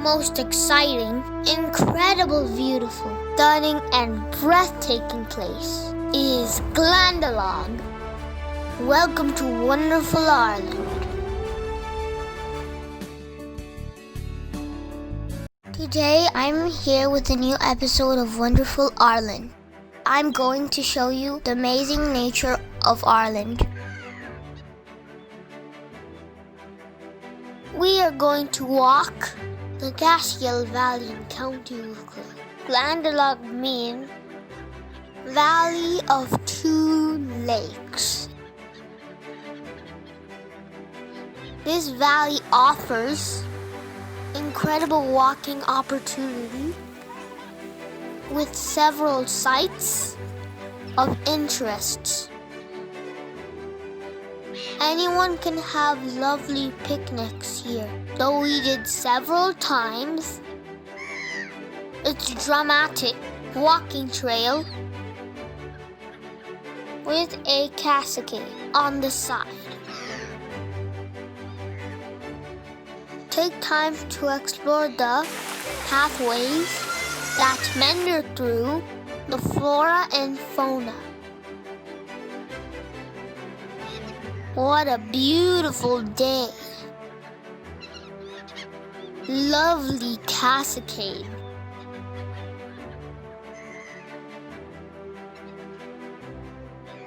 most exciting, incredible, beautiful, stunning, and breathtaking place is Glendalough. Welcome to wonderful Ireland. Today I'm here with a new episode of Wonderful Ireland. I'm going to show you the amazing nature of Ireland. We are going to walk the Glacial Valley in County Wicklow. Glendalough means Valley of Two Lakes. This valley offers incredible walking opportunity with several sites of interest. Anyone can have lovely picnics here, though we did several times. It's a dramatic walking trail with a cascade on the side. Take time to explore the pathways that meander through the flora and fauna. What a beautiful day! Lovely cascade.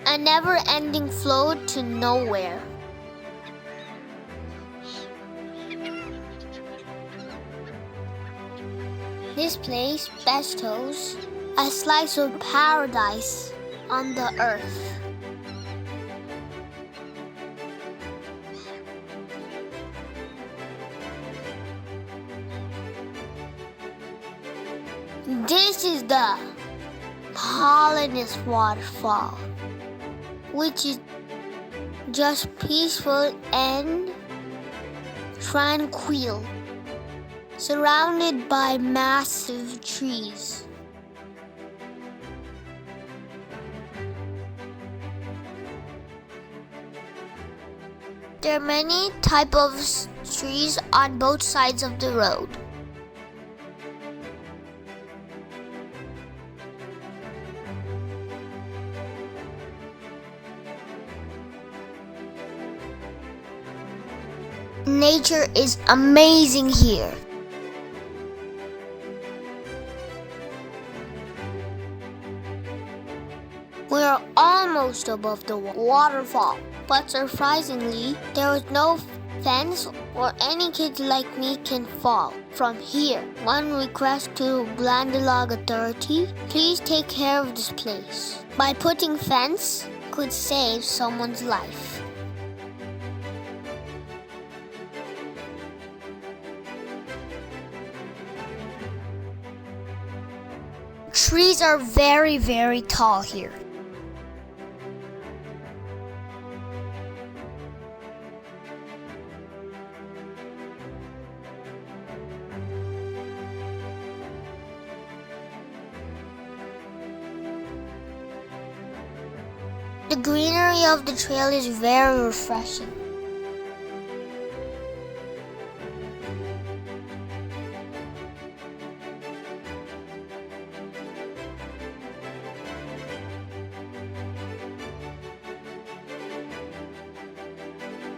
A never-ending flow to nowhere. This place bestows a slice of paradise on the earth. This is the Poulanass Waterfall, which is just peaceful and tranquil, surrounded by massive trees. There are many types of trees on both sides of the road. Nature is amazing here. We are almost above the waterfall, but surprisingly, there is no fence or any kids like me can fall from here. One request to Glendalough Authority, please take care of this place. By putting fence could save someone's life. Trees are very, very tall here. The greenery of the trail is very refreshing.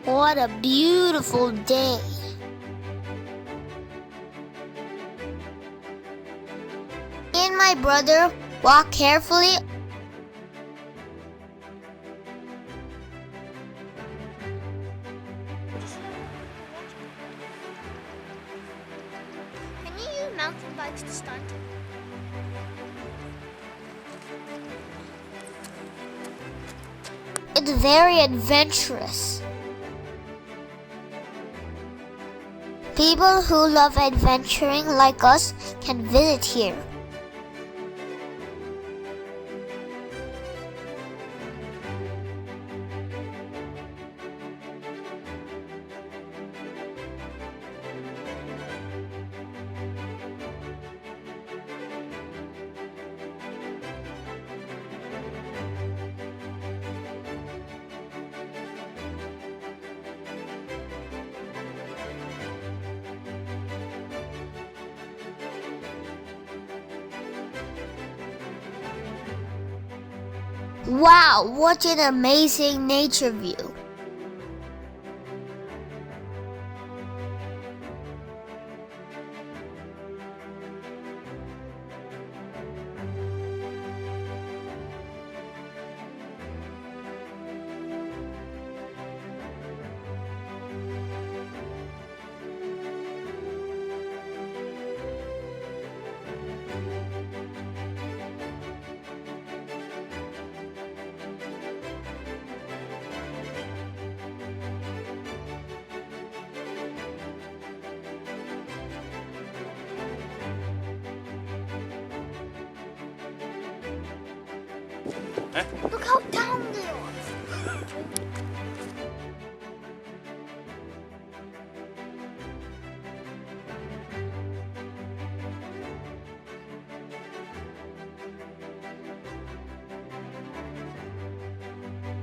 What a beautiful day! Me and my brother walk carefully. Can you use mountain bikes to stunt? It's very adventurous. People who love adventuring like us can visit here. Wow, what an amazing nature view! Look how down they are!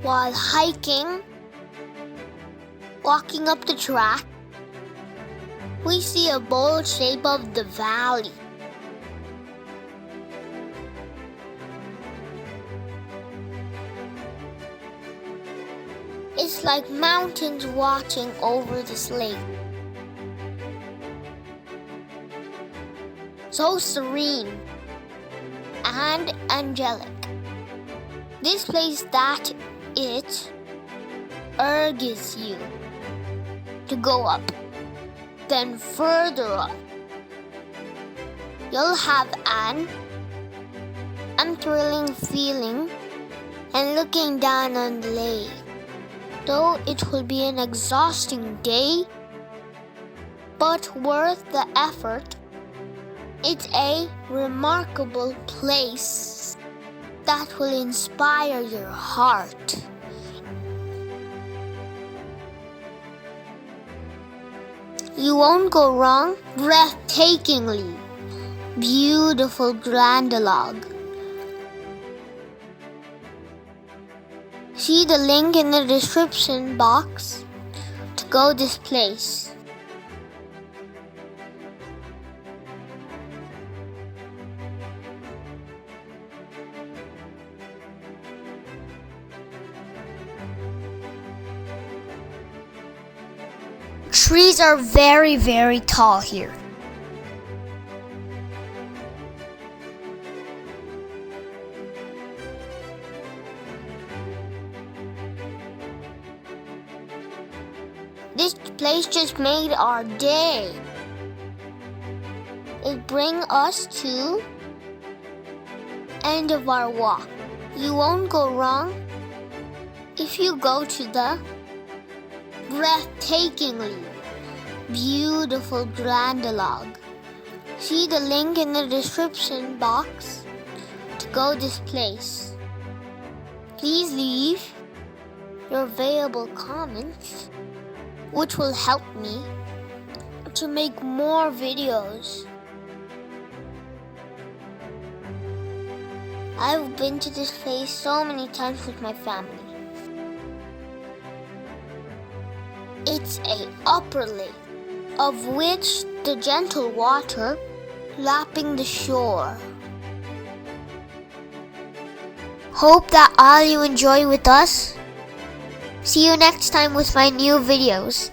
While hiking, walking up the track, we see a bold shape of the valley. It's like mountains watching over this lake. So serene and angelic. This place that it urges you to go up, then further up. You'll have an unthrilling feeling and looking down on the lake. Though it will be an exhausting day, but worth the effort. It's a remarkable place that will inspire your heart. You won't go wrong. Breathtakingly beautiful Glendalough. See the link in the description box to go this place. Trees are very, very tall here. This place just made our day. It brings us to end of our walk. You won't go wrong if you go to the breathtakingly beautiful Glendalough. See the link in the description box to go this place. Please leave your valuable comments, which will help me to make more videos. I've been to this place so many times with my family. It's an upper lake, of which the gentle water lapping the shore. Hope that all you enjoy with us. See you next time with my new videos.